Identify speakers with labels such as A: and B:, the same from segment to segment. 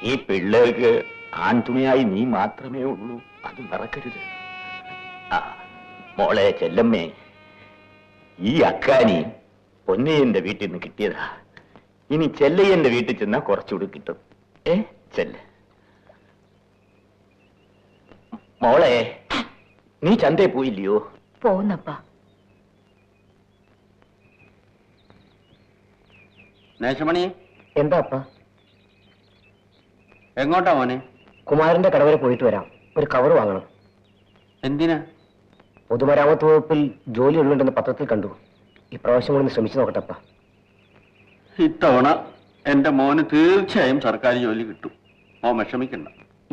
A: ഈ പിള്ളേർക്ക് ആൺതുണിയായി നീ മാത്രമേ ഉള്ളൂ, അത് മറക്കരുത്. ആ മോളെ ചെല്ലമ്മേ, ഈ അക്കാനി പൊന്നയ്യന്റെ വീട്ടിൽ നിന്ന് കിട്ടിയതാ. ഇനി ചെല്ലയ്യന്റെ വീട്ടിൽ ചെന്നാ കുറച്ചുകൂടി കിട്ടും. ചെല്ല മോളെ. നീ ചന്തയിൽ പോയില്ലയോ?
B: പോകുന്നപ്പാ.
C: നേശമണി,
D: എന്താ അപ്പ?
C: എങ്ങോട്ടാ മോനെ?
D: കുമാരന്റെ കട വരെ പോയിട്ട് വരാം. ഒരു കവർ വാങ്ങണം.
C: എന്തിനാ?
D: പൊതുമരാമത്ത് വകുപ്പിൽ ജോലി ഉള്ളുണ്ടെന്ന് പത്രത്തിൽ കണ്ടു. ഇപ്രാവശ്യം കൂടി ശ്രമിച്ചു നോക്കട്ടപ്പ.
C: ഇത്തവണ എന്റെ മോന് തീർച്ചയായും സർക്കാർ ജോലി കിട്ടും. മോൻ വിഷമിക്കണ്ട.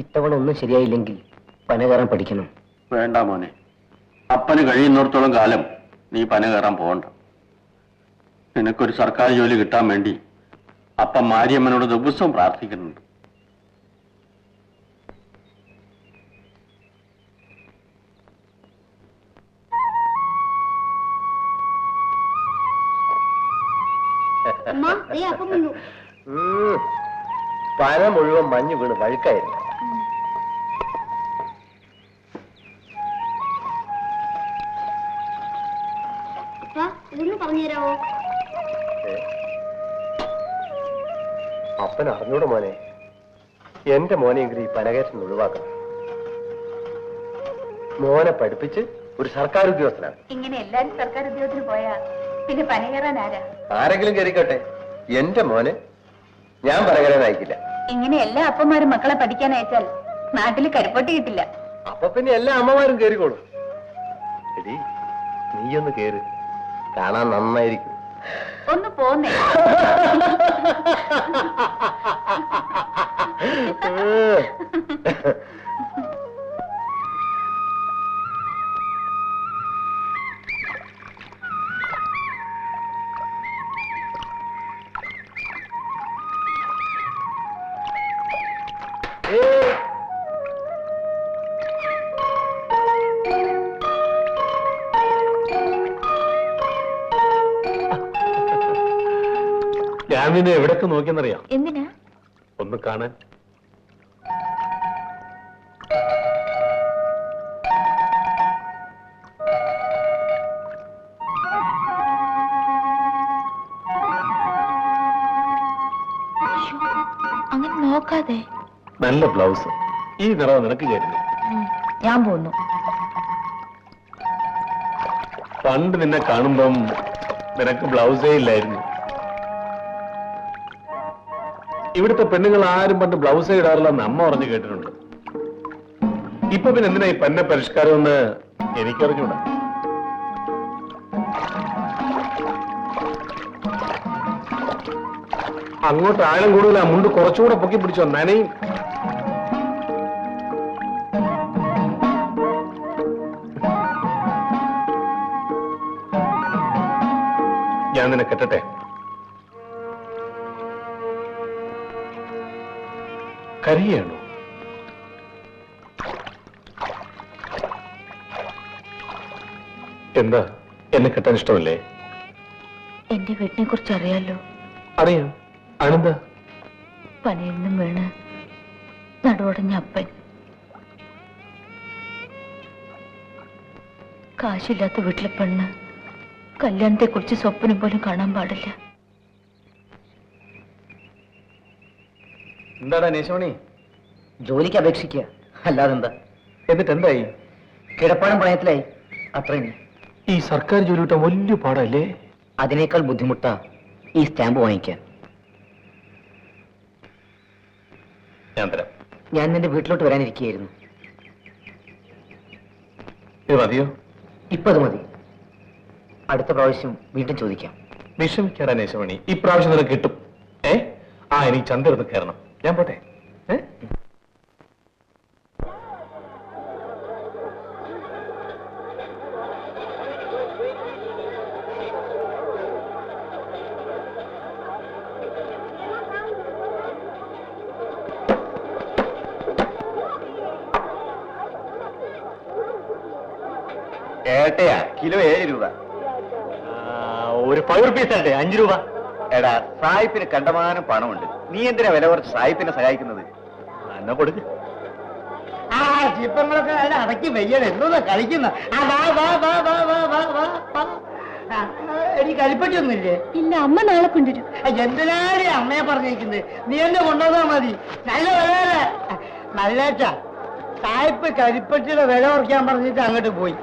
D: ഇത്തവണ ഒന്നും ശരിയായില്ലെങ്കിൽ പന കയറാൻ പഠിക്കണം.
C: വേണ്ട മോനെ, അപ്പന് കഴിയുന്നിടത്തോളം കാലം നീ പന കയറാൻ പോകണ്ട. നിനക്കൊരു സർക്കാർ ജോലി കിട്ടാൻ വേണ്ടി അപ്പൻ മാരിയമ്മനോട് ദിവസവും പ്രാർത്ഥിക്കുന്നുണ്ട്.
D: പന മുഴുവൻ മഞ്ഞ് വീണ് വഴുക്കായിരുന്നു.
E: പറഞ്ഞുതരാമോ?
D: അപ്പൻ അറിഞ്ഞൂടെ മോനെ. എന്റെ മോനെങ്കിലും ഈ പനകയറ്റം ഒഴിവാക്കണം. മോനെ പഠിപ്പിച്ച് ഒരു സർക്കാർ ഉദ്യോഗസ്ഥനാണ്.
B: ഇങ്ങനെ എല്ലാരും സർക്കാർ ഉദ്യോഗത്തിന് പോയാ പിന്നെ പന കയറാൻ ആരാ?
D: ആരെങ്കിലും കയറിക്കോട്ടെ, എന്റെ മോനെ ഞാൻ പനകരാൻ അയക്കില്ല.
B: ഇങ്ങനെ എല്ലാ അപ്പന്മാരും മക്കളെ പഠിക്കാൻ അയച്ചാൽ നാട്ടില് കരിപ്പൊട്ടി കിട്ടില്ല.
D: അപ്പൊ പിന്നെ എല്ലാ അമ്മമാരും കേറിക്കോളും. എടി, നീയൊന്ന് കേറ്, കാണാൻ നന്നായിരിക്കും.
B: ഒന്ന് പോന്നേ.
A: ഞാൻ നിന്നെ എവിടൊക്കെ നോക്കിയെന്നറിയാം.
B: എന്തിനാ?
A: ഒന്ന് കാണാൻ.
B: അങ്ങനെ നോക്കാതെ.
A: നല്ല ബ്ലൗസ്, ഈ നിറം നിനക്ക് ചേരുന്നു.
B: ഞാൻ പോന്നു.
A: പണ്ട് നിന്നെ കാണുമ്പം നിനക്ക് ബ്ലൗസേ ഇല്ലായിരുന്നു. ഇവിടുത്തെ പെണ്ണുങ്ങൾ ആരും പണ്ട് ബ്ലൗസേ ഇടാറില്ലെന്ന് അമ്മ പറഞ്ഞു കേട്ടിട്ടുണ്ട്. ഇപ്പൊ പിന്നെ എന്തിനാ ഈ പന്ന പരിഷ്കാരം എന്ന് എനിക്കറിഞ്ഞൂടാ. അങ്ങോട്ട് ആഴം കൂടുതലാ, മുണ്ട് കുറച്ചുകൂടെ പൊക്കി പിടിച്ചോ, നനയും. ഞാൻ നിന്നെ കെട്ടട്ടെ? കരിയാണോ? എന്താ, എന്നെ കെട്ടാൻ ഇഷ്ടമല്ലേ?
B: എന്റെ വീട്ടിനെ കുറിച്ച് അറിയാലോ.
A: അറിയാം. അതെന്താ?
B: പനയിൽ നിന്നും വീണ് നടുവടഞ്ഞ അപ്പൻ, കാശില്ലാത്ത വീട്ടിലെ പെണ്ണ്, കല്യാണത്തെ കുറിച്ച് സ്വപ്നം പോലും കാണാൻ പാടില്ല.
D: എന്താടാ നേശമണി? ജോലിക്ക് അപേക്ഷിക്കുക, അല്ലാതെന്താ? എന്നിട്ട് എന്തായി? കിടപ്പാടം പണയത്തിലായി, അത്രയും.
A: ഈ സർക്കാർ ജോലി കിട്ടാൻ വലിയ പാടല്ലേ?
D: അതിനേക്കാൾ ബുദ്ധിമുട്ടാ ഈ സ്റ്റാമ്പ് വാങ്ങിക്കാൻ.
A: ഞാൻ തരാം.
D: ഞാൻ നിന്റെ വീട്ടിലോട്ട് വരാനിരിക്കുകയായിരുന്നു.
A: ഇത് മതിയോ?
D: ഇപ്പൊ അത് മതി. അടുത്ത പ്രാവശ്യം വീണ്ടും ചോദിക്കാം.
A: വിഷമിക്കാടാ നേശമണി, ഇപ്രാവശ്യം നിനക്ക് കിട്ടും. എനിക്ക് ചന്തെടുത്ത് കയറണം. ഞാൻ പോട്ടെ.
C: ഏട്ടയാ, കിലോ 7 രൂപ.
A: ഒരു 5 റുപ്പീസ് ആട്ടെ, 5 രൂപ.
C: എടാ, സായിപ്പിന് കണ്ടമാനം പണമുണ്ട്. നീ എന്തിനാ വില കുറച്ച് സായിപ്പിനെ സഹായിക്കുന്നത്?
A: എന്നാ കൊടുക്ക്.
E: ആ ചിപ്പങ്ങളൊക്കെ നല്ല അടക്കി വെയ്യണം എന്തോന്നാ കളിക്കുന്ന എനിക്ക് കരിപ്പറ്റിയൊന്നുമില്ലേ?
B: ഇല്ല, അമ്മ നാളെ കൊണ്ടുവരും.
E: എന്തിനാണ് അമ്മയെ പറഞ്ഞിരിക്കുന്നത്? നീ എന്നെ കൊണ്ടുവന്നാ മതി. നല്ല വില നല്ല സായിപ്പ് കരിപ്പറ്റിയുടെ വില കുറയ്ക്കാൻ പറഞ്ഞിട്ട് അങ്ങോട്ട് പോയി.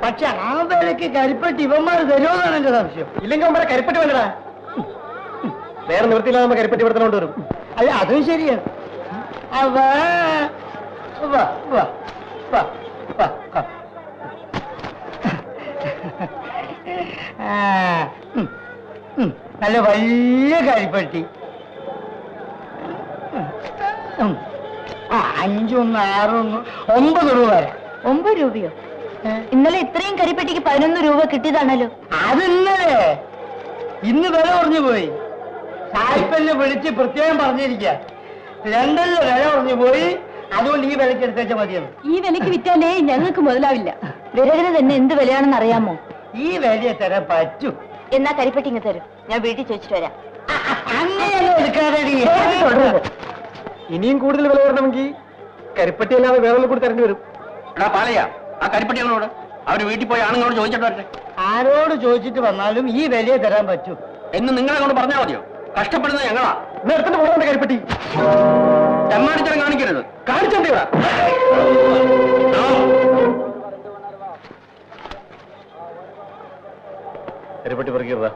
E: പക്ഷെ ആ വിലക്ക് കരിപ്പറ്റി ഇവന്മാർ തരുമെന്നാണ് എന്റെ സംശയം.
D: ഇല്ലെങ്കിൽ അവന്മാരെ കരിപ്പറ്റി വേണ്ടടാ. വേറെ നിവൃത്തിയില്ലാതെ നമ്മ കരിപ്പറ്റി ഇവിടെ കൊണ്ടുവരും.
E: അല്ല അതും ശരിയാണ്. വാ വാ വാ വാ വാ. നല്ല വലിയ കരിപ്പട്ടി. 5, 6, 9 രൂപ വരെ.
B: 9 രൂപയോ? ഇന്നലെ ഇത്രയും കരിപ്പെട്ടിക്ക് 11 രൂപ കിട്ടിയതാണല്ലോ.
E: അത് ഇന്ന് വില കുറഞ്ഞു പോയി. സായിപ്പന്നെ വിളിച്ച് പ്രത്യേകം പറഞ്ഞിരിക്കുക, രണ്ടല്ല വില കുറഞ്ഞു പോയി, അതുകൊണ്ട് ഈ വിലക്ക് എടുത്തേച്ച മതിയെന്ന്.
B: ഈ വിലക്ക് വിറ്റാലേ ഞങ്ങൾക്ക് മുതലാവില്ല. വിറകിന് തന്നെ എന്ത് വിലയാണെന്ന് അറിയാമോ?
E: ഈ വിലയെ തരാൻ പറ്റൂ.
B: എന്നാ കരിപ്പെട്ടി ഇങ്ങ് തരും, ഞാൻ വീട്ടിൽ ചോദിച്ചിട്ട് വരാം.
E: അങ്ങനെയല്ല എടുക്കാതെ.
D: ഇനിയും കൂടുതൽ വില വരണമെങ്കിൽ കരിപ്പട്ടി അല്ലാതെ വേറെ കൂടി തരേണ്ടി വരും.
C: എടാ പാലയാ, ആ കരിപ്പട്ടികളോട് അവര് വീട്ടിൽ പോയി ആണുങ്ങളോട് ചോദിച്ചിട്ട് വരട്ടെ.
E: ആരോട് ചോദിച്ചിട്ട് വന്നാലും ഈ വിലയെ തരാൻ പറ്റൂ
C: എന്ന് നിങ്ങളെ കൊണ്ട് പറഞ്ഞാൽ മതിയോ? കഷ്ടപ്പെടുന്നത് ഞങ്ങളാ.
D: എടുത്തിട്ട് പോകണ്ട കരിപ്പട്ടി.
C: തെമ്മാടിത്തരം കാണിക്കരുത്.
D: കാണിച്ചോണ്ടി കരിപ്പട്ടി പെറുക്കിയതാ.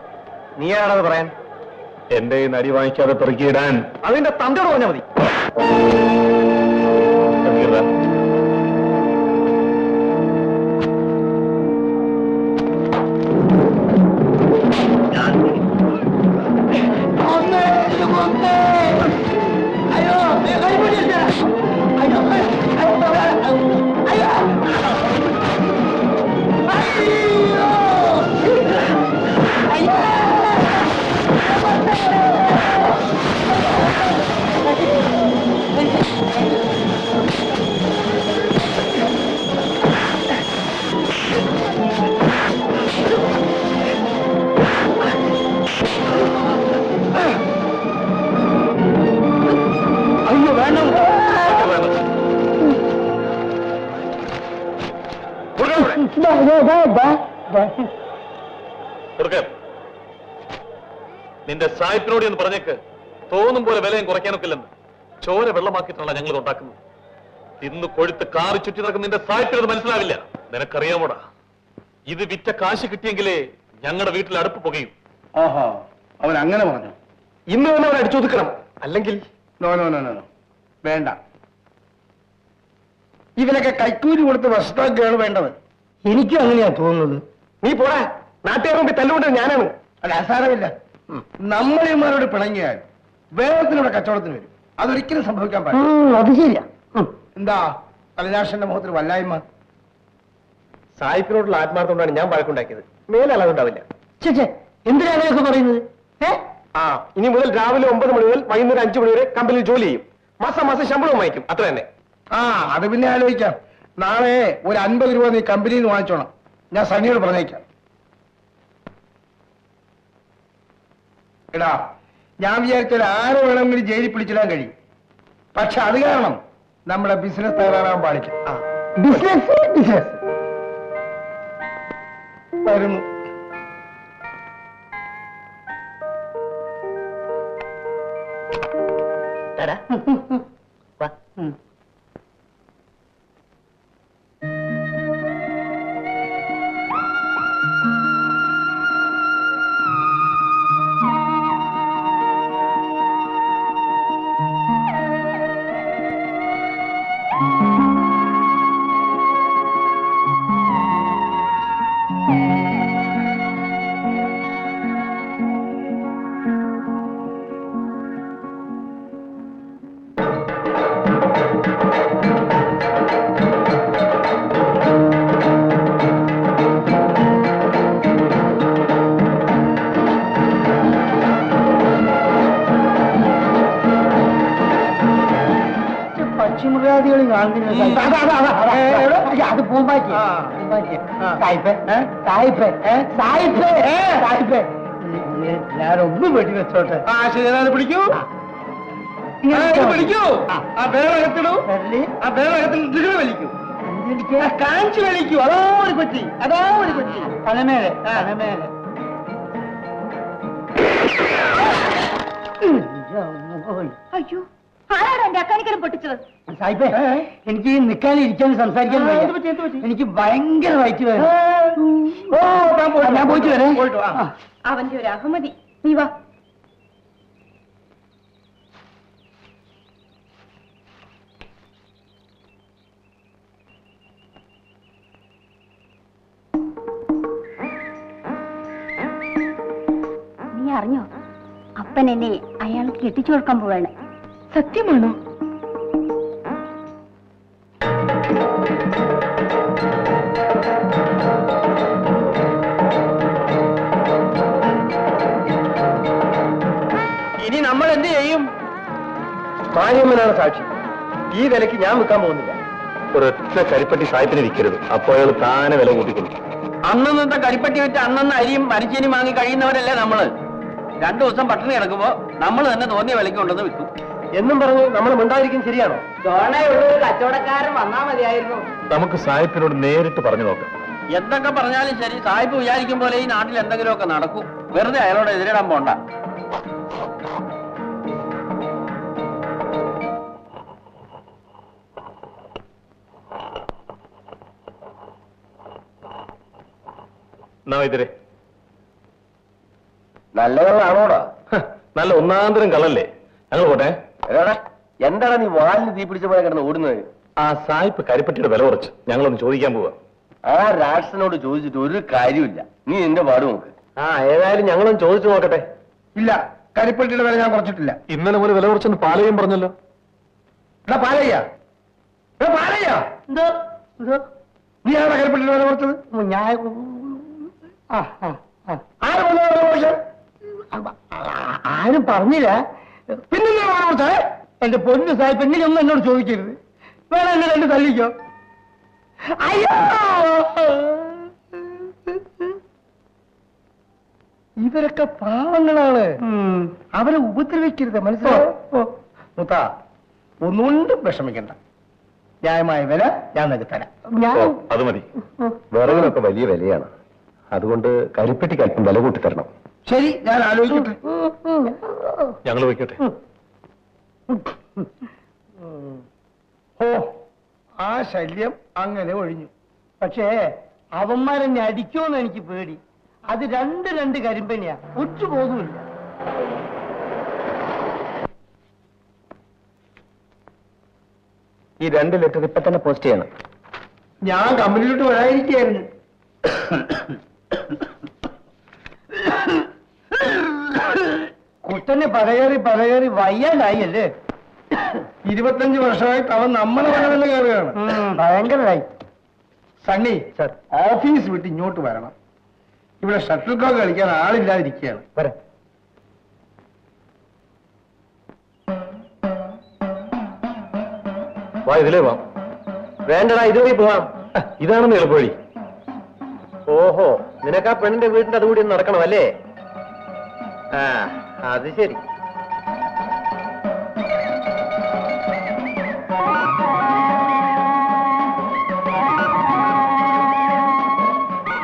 D: നീയാണത് പറയാൻ?
A: എന്റെ ഈ നടി വാങ്ങിക്കാതെ പെറുക്കിയിടാൻ
D: അതിന്റെ തന്തയോട് പറഞ്ഞാൽ മതി.
A: പെറുക്കിയതാ. നിന്റെ സായിപ്പിനോട് എന്ന് പറഞ്ഞേക്ക്, തോന്നും പോലെ വിലയും കുറയ്ക്കാനൊക്കില്ലെന്ന്. ചോര വെള്ളമാക്കിയിട്ടുള്ള ഞങ്ങൾ ഉണ്ടാക്കുന്നത്. ഇന്ന് കൊഴുത്ത് കാറി ചുറ്റി നടക്കുന്ന നിന്റെ സായിപ്പിനത് മനസ്സിലാവില്ല. നിനക്കറിയാമോടാ, ഇത് വിറ്റ കാശ് കിട്ടിയെങ്കിലേ ഞങ്ങളുടെ വീട്ടിൽ അടുപ്പ് പുകയും.
F: ഓഹോ, അവൻ അങ്ങനെ പറഞ്ഞു.
D: ഇന്ന് തന്നെ അവൻ അടിച്ചൊതുക്കണം, അല്ലെങ്കിൽ
F: നോ നോ നോ നോ വേണ്ട. ഇവനൊക്കെ കൈക്കൂലി കൊടുത്ത് വശത്താക്കുകയാണ് വേണ്ടത്.
E: എനിക്കും അങ്ങനെയാ തോന്നുന്നത്.
D: നീ പോടാ, നാട്ടുകാർ മുമ്പിൽ തല്ലുകൊണ്ടത് ഞാനാണ്.
F: അല്ല അസാരമില്ല. നമ്മളിമാരോട് പിണങ്ങിയാൽ വേഗത്തിലൂടെ കച്ചവടത്തിന് വരും. അതൊരിക്കലും സംഭവിക്കാൻ പാടില്ല.
E: അത് ശരിയാ.
F: എന്താ കലനാശന്റെ മുഖത്തിന് വല്ലായ്മ?
D: സായിപ്പിനോടുള്ള ആത്മാർത്ഥം ഞാൻ വഴക്കുണ്ടാക്കിയത്. മേലെ അല്ലാതുണ്ടാവില്ല.
E: ചേച്ചേ, എന്തിനാ അങ്ങനെയൊക്കെ പറയുന്നത്?
D: ആ, ഇനി മുതൽ രാവിലെ 9 മണി മുതൽ വൈകുന്നേരം 5 മണി വരെ കമ്പനിയിൽ ജോലി ചെയ്യും. മാസം ശമ്പളവും വാങ്ങിക്കും, അത്ര തന്നെ.
F: ആ, അത് പിന്നെ ആലോചിക്കാം. നാളെ ഒരു 50 രൂപ നീ കമ്പനിയിൽ നിന്ന് വാങ്ങിച്ചോണം. ഞാൻ സണ്ണിയോട് പറഞ്ഞേക്കാം. എടാ, ഞാൻ വിചാരിച്ചാൽ ആരെ വേണമെങ്കിലും ജയിലിൽ പിടിച്ചിടാൻ കഴിയും. പക്ഷെ അത് കാരണം നമ്മുടെ ബിസിനസ് തകരാറാൻ പാടില്ല.
E: ബിസിനസ്
F: വരുന്നു.
E: പക്ഷിമൃഗാദികളും കാണുന്നില്ല. അത് പൂമ്പാറ്റി. ഞാനൊന്നും വെടി വെച്ചോട്ടെ.
F: ആ ശരി, പിടിക്കൂ. വലിക്കൂ. ആ ബേറകത്തിടൂ.
E: വിരല്
F: ആ ബേറകത്തിൽ നിങ്ങൾ വലിക്കൂ. ആ, കാഞ്ചി വലിക്കൂ. അതാ ഒരു കൊച്ചി, അതാ ഒരു കൊച്ചി.
E: തലമേലെ തലമേലെ
B: അയ്യോ ആരാണ് എന്റെ അക്കാനിക്കരം പൊട്ടിച്ചത്?
E: സായിപ്പേ, എനിക്ക് നിൽക്കാനും ഇരിക്കാനും സംസാരിക്കാനും വയ്യ. എനിക്ക് ഭയങ്കര വയറ്റ് വേദന.
F: ഓ,
E: ഞാൻ പോയിട്ട് വരാം.
F: പോയിട്ട് വാ.
B: അവന്റെ ഒരു അഹമതി. നീ വാ.
G: നീ അറിഞ്ഞോ, അപ്പൻ എന്നെ അയാൾക്ക് കെട്ടിച്ചു കൊടുക്കാൻ പോവാണ്.
B: സത്യമാണോ?
F: ഇനി നമ്മൾ എന്ത് ചെയ്യും? മാര്യമ്മനാണ് സാക്ഷി. ഈ വിലക്ക് ഞാൻ വിൽക്കാൻ പോകുന്നില്ല.
C: ഒരൊറ്റ കരിപ്പട്ടി സായിപ്പിന് വിൽക്കരുത്, അപ്പൊ അയാൾ താനെ വില കൂട്ടിക്കൊള്ളു.
D: അന്നത്തെ കരിപ്പട്ടി വെച്ച് അന്നന്ന് അരിയും മരിച്ചേനും വാങ്ങി കഴിയുന്നവരല്ലേ നമ്മള്. 2 ദിവസം പട്ടിണി കിടക്കുമ്പോ നമ്മൾ തന്നെ തോന്നിയ വിലക്ക് കൊണ്ടുവന്ന് വിൽക്കും.
F: എന്നും പറഞ്ഞ് നമ്മൾ മിണ്ടാതിരിക്കും ശരിയാണോ?
E: ഒരു കച്ചവടക്കാരൻ വന്നാ മതിയായിരുന്നു.
C: നമുക്ക് സായിപ്പിനോട് നേരിട്ട് പറഞ്ഞു നോക്കാം.
D: എന്തൊക്കെ പറഞ്ഞാലും ശരി, സായിപ്പ് വിചാരിക്കും പോലെ ഈ നാട്ടിൽ എന്തെങ്കിലുമൊക്കെ നടക്കും. വെറുതെ അയാളോട് എതിരിടാൻ പോണ്ട.
C: ഇതിരെ
F: നല്ല കള്ളാണോടാ?
C: നല്ല ഒന്നാന്തരം കള്ളല്ലേ? ഞങ്ങൾ പോട്ടെ.
F: എന്താണ് നീ വാലിന് തീ പിടിച്ച പോലെ കിടന്ന് ഓടുന്നത്?
C: ആ സായിപ്പ് കരിപ്പട്ടിയുടെ വില കുറച്ച് ഞങ്ങളൊന്ന് ചോദിക്കാൻ പോവാ.
F: ആ രാഷ്ട്രനോട് ചോദിച്ചിട്ട് ഒരു കാര്യമില്ല. നീ എന്റെ പാട് നോക്ക്. ആ ഏതായാലും ഞങ്ങളൊന്ന് ചോദിച്ചു നോക്കട്ടെ. ഇല്ല, കരിപ്പട്ടിയുടെ വില ഞാൻ കുറച്ചിട്ടില്ല.
C: ഇന്നലെ മുതൽ വില കുറച്ചെന്ന് പാലയും പറഞ്ഞല്ലോ.
F: പാലയ്യ,
E: എന്തോ എന്തോ
F: നീ ആരാ കരിപ്പട്ടിയുടെ വില കുറച്ചത്?
E: ഞാൻ
F: ആരും വില കുറച്ചത്?
E: ആരും പറഞ്ഞില്ല.
F: പിന്നെ നീ വില കുറച്ചേ?
E: എന്റെ പൊന്നു സാഹിബ്, എങ്ങനെയൊന്നും എന്നോട് ചോദിക്കരുത്. വേണം എന്നെ 2 തല്ലിക്കോ. അയ്യോ,
F: ഇവരൊക്കെ പാവങ്ങളാണ്. അവരെ ഉപദ്രവിക്കരുത്, മനസ്സിലായോ? മുത്ത, ഒന്നുകൊണ്ടും വിഷമിക്കണ്ട. ന്യായമായ വില ഞാൻ നികത്തരാം.
E: ഞാൻ
C: അത് മതി. വിറകിനൊക്കെ വലിയ വിലയാണ്, അതുകൊണ്ട് കരിപ്പെട്ടിക്ക് അല്പം വില കൂട്ടി തരണം.
F: ശരി, ഞാൻ ആലോചിക്കട്ടെ.
C: ഞങ്ങൾ വയ്ക്കട്ടെ.
F: ഓ, ആ ശല്യം അങ്ങനെ ഒഴിഞ്ഞു.
E: പക്ഷേ അവന്മാരെന്നെ അടിക്കുമെന്ന് എനിക്ക് പേടി. അത് 2 കരിമ്പനിയാ, ഒറ്റ പോകുന്നില്ല.
C: ഈ 2 ലിറ്റർ ഇപ്പൊ തന്നെ പോസ്റ്റ് ചെയ്യണം.
F: ഞാൻ കമ്പനിയിലോട്ട് വരാതിരിക്കുകയായിരുന്നു.
E: കുട്ടനെ പലകേറി വയ്യാതായി അല്ലേ?
F: 25 വർഷമായിട്ട് അവൻ നമ്മളെ വരവില്ല കയറുകയാണ്.
E: ഭയങ്കരമായി.
F: സണ്ണി, ഓഫീസ് വിട്ട് ഇങ്ങോട്ട് വരണം. ഇവിടെ ഷട്ടിൽ കോക്ക് കളിക്കാൻ ആളില്ലാതിരിക്കുകയാണ്.
E: വരാം.
C: വാ, ഇതിലേ വാ.
F: വേണ്ടടാ, ഇതുവഴി പോവാം.
C: ഇതാണെന്ന് എളുപ്പവഴി.
F: ഓഹോ, നിനക്ക് ആ പെണ്ണിന്റെ വീടിന്റെ അതുകൂടി ഒന്ന് നടക്കണം അല്ലേ? ആ, അത് ശരി.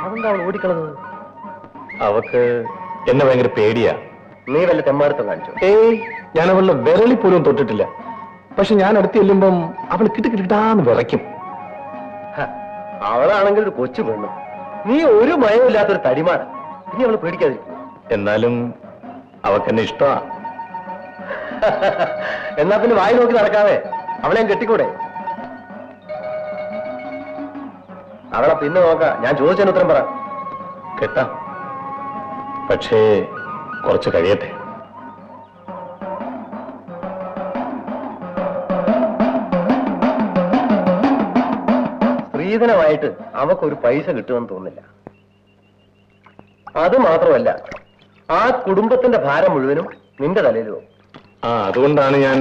F: അതെന്താ അവൾ ഓടിക്കളഞ്ഞത്?
C: അവക്ക് എന്നെ ഭയങ്കര പേടിയാ.
F: നീ വല്ല തെമ്മാടുത്തം കാണിച്ചു?
C: ഏയ്, ഞാൻ അവളുടെ വിരളി പോലും തൊട്ടിട്ടില്ല. പക്ഷെ ഞാൻ അടുത്ത് ചെല്ലുമ്പം അവൾ കിട്ടാന്ന് വിറയ്ക്കും.
F: അവളാണെങ്കിൽ ഒരു കൊച്ചു പെണ്ണു. നീ ഒരു മയമില്ലാത്തൊരു തടിമാണ്. ഇനി അവള് പേടിക്കാതിരിക്കും.
C: എന്നാലും അവക്കെന്നെ ഇഷ്ടമാ.
F: എന്നാ പിന്നെ വായി നോക്കി നടക്കാതെ അവളെ ഞാൻ കെട്ടിക്കൂടെ? അവളെ പിന്നെ നോക്കാം. ഞാൻ ചോദിച്ചതിന് ഉത്തരം പറ.
C: കേട്ടാ, പക്ഷേ കുറച്ച് കഴിയട്ടെ.
F: സ്ത്രീധനമായിട്ട് അവക്കൊരു പൈസ കിട്ടുമെന്ന് തോന്നില്ല. അത് മാത്രമല്ല, ആ കുടുംബത്തിന്റെ ഭാരം മുഴുവനും നിന്റെ തലയിലും.
C: അതുകൊണ്ടാണ് ഞാൻ